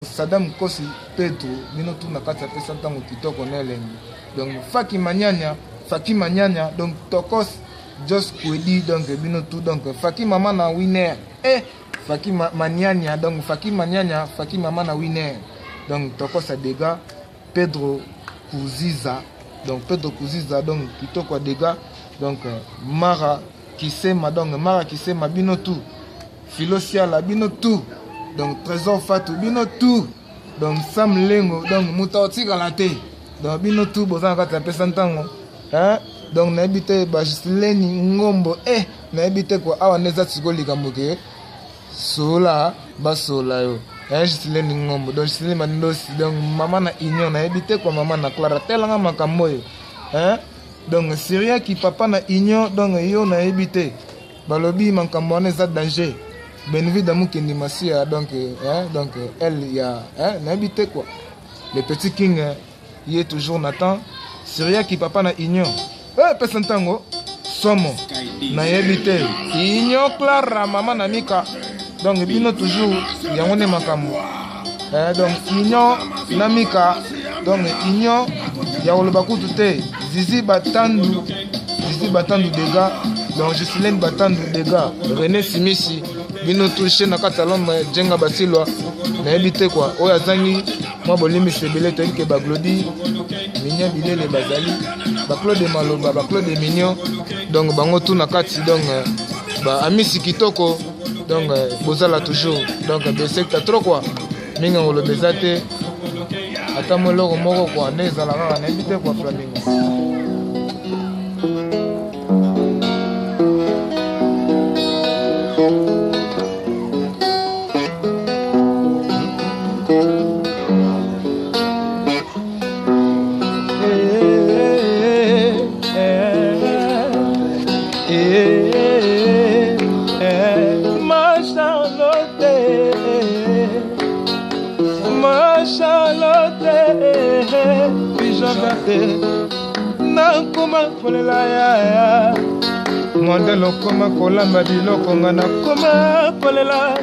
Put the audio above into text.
Saddam Kosi Pedro bino tu na kati pesa ntango kitoko nelengi donc Faki Manyanya donc Tokos Jos Kwedi donc bino tu donc Faki mama na winner Faki Manyanya donc Faki Manyanya Faki mama na winner donc Tokos a dégâts Pedro Kuziza donc kitoko a dégâts donc Mara Kisema bino tu Philosiala bino tu donc Trésor Fatou bino tout donc Sam Lengo donc Moutauti Galate donc bino tout bozan kata pesa ntango donc na habité ba Gisleni Ngombo na habité quoi awa neza tsiko likambo ke sola basola yo Gisleni Ngombo donc Gisleni Mandosi donc maman na Union na habité quoi maman na Clara telanga makambo yo donc Syria qui papa na Union donc yo na habité balobi makambo neza danger Benvi Damoukendi Massia donc elle y a n'habité quoi le petit king il est toujours Nathan Syria qui papa na Union pesantango somo na habité Union Clara maman na Mika donc bino toujours yangone makambo donc Union na Mika donc Union ya olobakutu te Zizi Batandu dégâts donc Giseline Batandu dégâts René Simisi bino touché na katalon jenga basilwa na habité quoi oya zangi moi bolimi sebele to ke ba Glody minya bilele bazali ba Claude Maloba ba Claude Mignon donc bango tout na kati donc ba amisi kitoko donc bozala toujours donc be secteur trop quoi minga ngolo bezate ata moloko moko quoi nezala na habité quoi Flamingo. Nakoma kolela ya modelo koma kolamba biloko ngana koma kolela